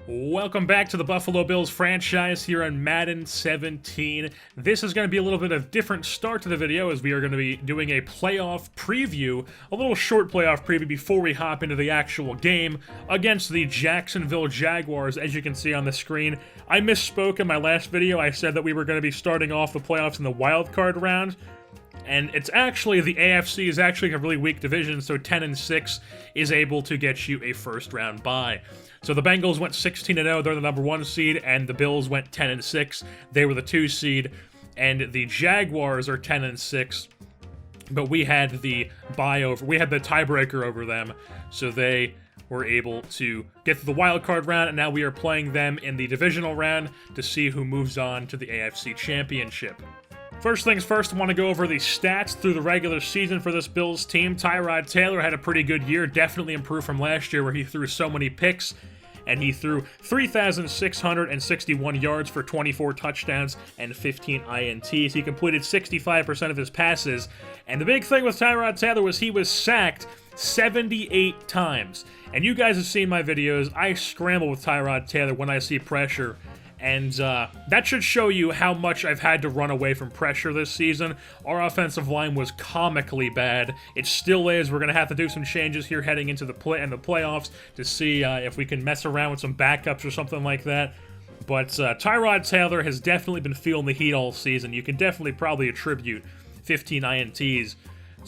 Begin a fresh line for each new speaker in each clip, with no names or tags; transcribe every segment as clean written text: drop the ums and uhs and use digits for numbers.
Welcome back to the Buffalo Bills franchise here on Madden 17. This is going to be a little bit of a different start to the video as we are going to be doing a playoff preview, a little short playoff preview before we hop into the actual game against the Jacksonville Jaguars. As you can see on the screen, I misspoke in my last video. I said that we were going to be starting off the playoffs in the wild card round. And it's actually, the AFC is actually a really weak division, so 10-6 is able to get you a first round bye. So the Bengals went 16-0, they're the number 1 seed, and the Bills went 10-6, they were the 2 seed, and the Jaguars are 10-6, but we had the tiebreaker over them, so they were able to get to the wild card round, and now we are playing them in the divisional round to see who moves on to the AFC Championship. First things first, I want to go over the stats through the regular season for this Bills team. Tyrod Taylor had a pretty good year, definitely improved from last year where he threw so many picks, and he threw 3,661 yards for 24 touchdowns and 15 INTs. He completed 65% of his passes, and the big thing with Tyrod Taylor was he was sacked 78 times. And you guys have seen my videos, I scramble with Tyrod Taylor when I see pressure. And that should show you how much I've had to run away from pressure this season. Our offensive line was comically bad. It still is. We're going to have to do some changes here heading into the playoffs to see if we can mess around with some backups or something like that. But Tyrod Taylor has definitely been feeling the heat all season. You can definitely probably attribute 15 INTs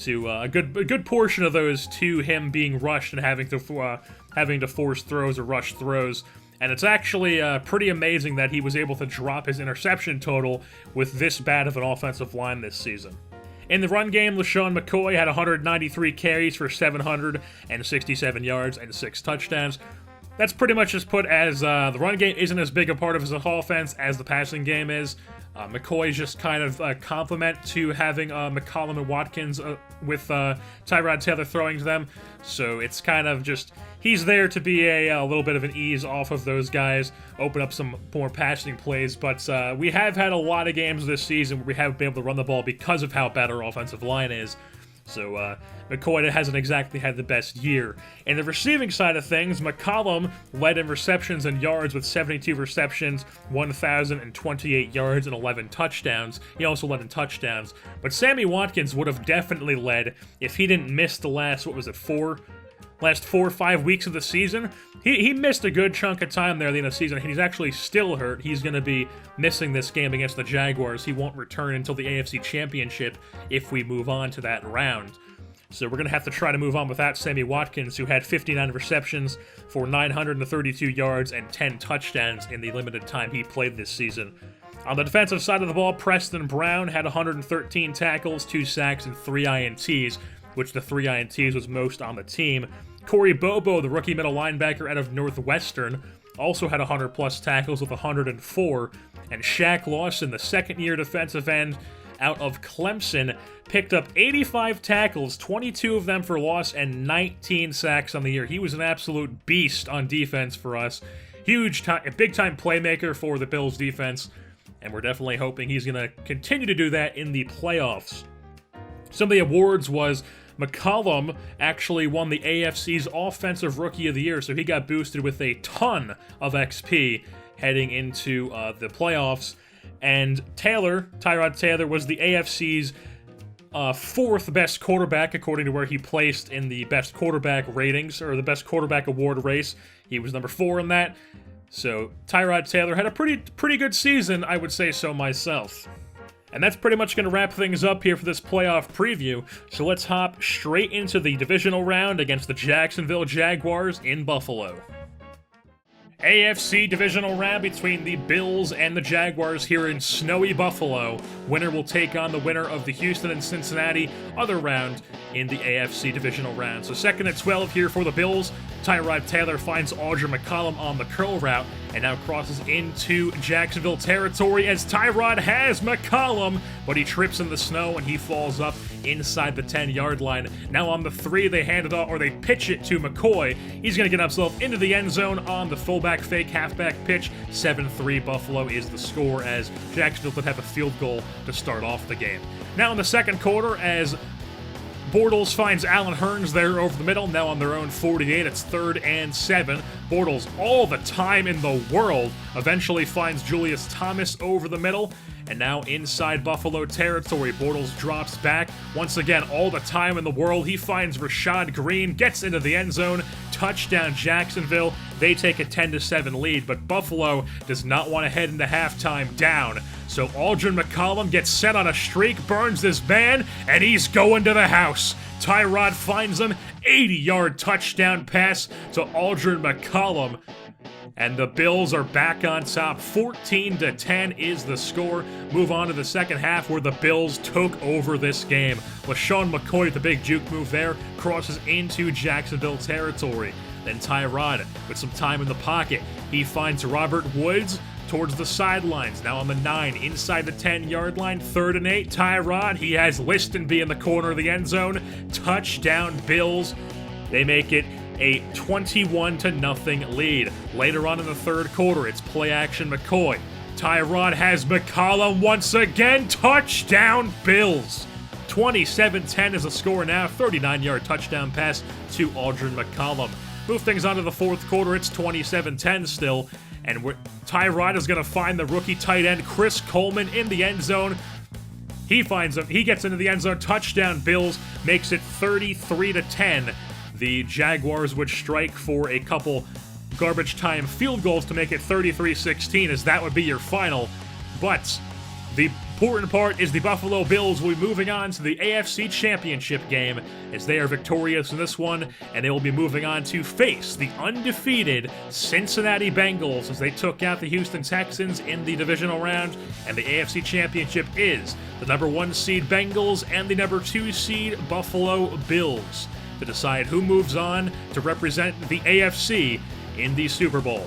to a good portion of those to him being rushed and having to force throws or rush throws. And it's actually pretty amazing that he was able to drop his interception total with this bad of an offensive line this season. In the run game, LaShawn McCoy had 193 carries for 767 yards and 6 touchdowns. That's pretty much just put as the run game isn't as big a part of his offense as the passing game is. McCoy is just kind of a complement to having McCollum and Watkins with Tyrod Taylor throwing to them. So it's kind of just, he's there to be a little bit of an ease off of those guys, open up some more passing plays. But we have had a lot of games this season where we haven't been able to run the ball because of how bad our offensive line is. So McCoy hasn't exactly had the best year. In the receiving side of things, McCollum led in receptions and yards with 72 receptions, 1,028 yards, and 11 touchdowns. He also led in touchdowns. But Sammy Watkins would have definitely led if he didn't miss the last 4 or 5 weeks of the season. He missed a good chunk of time there at the end of the season, and he's actually still hurt. He's going to be missing this game against the Jaguars. He won't return until the AFC Championship if we move on to that round. So we're going to have to try to move on without Sammy Watkins, who had 59 receptions for 932 yards and 10 touchdowns in the limited time he played this season. On the defensive side of the ball, Preston Brown had 113 tackles, 2 sacks, and 3 INTs, which the 3 INTs was most on the team. Corey Bobo, the rookie middle linebacker out of Northwestern, also had 100-plus tackles with 104. And Shaq Lawson, the second-year defensive end out of Clemson, picked up 85 tackles, 22 of them for loss, and 19 sacks on the year. He was an absolute beast on defense for us. Big-time playmaker for the Bills' defense, and we're definitely hoping he's going to continue to do that in the playoffs. Some of the awards was McCollum actually won the AFC's Offensive Rookie of the Year, so he got boosted with a ton of XP heading into the playoffs. And Tyrod Taylor, was the AFC's 4th best quarterback, according to where he placed in the best quarterback ratings, or the best quarterback award race. He was number 4 in that. So Tyrod Taylor had a pretty good season, I would say so myself. And that's pretty much going to wrap things up here for this playoff preview. So let's hop straight into the divisional round against the Jacksonville Jaguars in Buffalo. AFC divisional round between the Bills and the Jaguars here in snowy Buffalo. Winner will take on the winner of the Houston and Cincinnati other round in the AFC divisional round. So second and 12 here for the Bills. Tyrod Taylor finds Audra McCollum on the curl route and now crosses into Jacksonville territory as Tyrod has McCollum, but he trips in the snow and he falls up inside the 10-yard line. Now on the 3, they hand it off, or they pitch it to McCoy. He's going to get himself into the end zone on the fullback fake halfback pitch. 7-3 Buffalo is the score as Jacksonville would have a field goal to start off the game. Now in the second quarter, as Bortles finds Allen Hurns there over the middle, now on their own 48. It's 3rd and 7. Bortles, all the time in the world, eventually finds Julius Thomas over the middle. And now inside Buffalo territory, Bortles drops back. Once again, all the time in the world, he finds Rashad Green, gets into the end zone, touchdown Jacksonville. They take a 10-7 lead, but Buffalo does not want to head into halftime down. So Aldrin McCollum gets set on a streak, burns this man, and he's going to the house. Tyrod finds him, 80-yard touchdown pass to Aldrin McCollum. And the Bills are back on top. 14-10 is the score. Move on to the second half where the Bills took over this game. LaShawn McCoy with the big juke move there, crosses into Jacksonville territory. Then Tyrod with some time in the pocket. He finds Robert Woods towards the sidelines. Now on the 9, inside the 10-yard line, 3rd and 8. Tyrod, he has Listenby in the corner of the end zone. Touchdown Bills. They make it a 21-0 lead. Later on in the third quarter, it's play-action McCoy. Tyrod has McCollum once again. Touchdown Bills. 27-10 is the score now. 39-yard touchdown pass to Aldrin McCollum. Move things on to the fourth quarter. It's 27-10 still. And Tyrod is going to find the rookie tight end Chris Coleman in the end zone. He finds him. He gets into the end zone. Touchdown Bills. Makes it 33-10. The Jaguars would strike for a couple garbage time field goals to make it 33-16, as that would be your final. But the important part is the Buffalo Bills will be moving on to the AFC Championship game as they are victorious in this one, and they will be moving on to face the undefeated Cincinnati Bengals as they took out the Houston Texans in the divisional round. And the AFC Championship is the number 1 seed Bengals and the number 2 seed Buffalo Bills to decide who moves on to represent the AFC in the Super Bowl.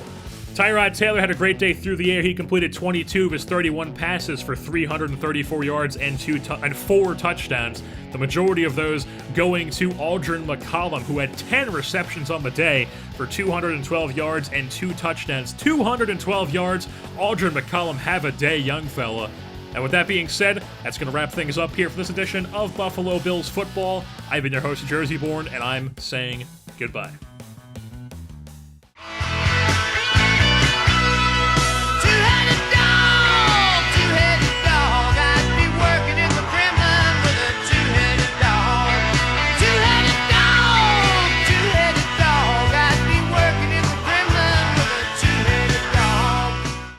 Tyrod Taylor had a great day through the air. He completed 22 of his 31 passes for 334 yards and 4 touchdowns. The majority of those going to Aldrin McCollum, who had 10 receptions on the day for 212 yards and 2 touchdowns. 212 yards. Aldrin McCollum, have a day, young fella. And with that being said, that's going to wrap things up here for this edition of Buffalo Bills Football. I've been your host, Jersey Born, and I'm saying goodbye.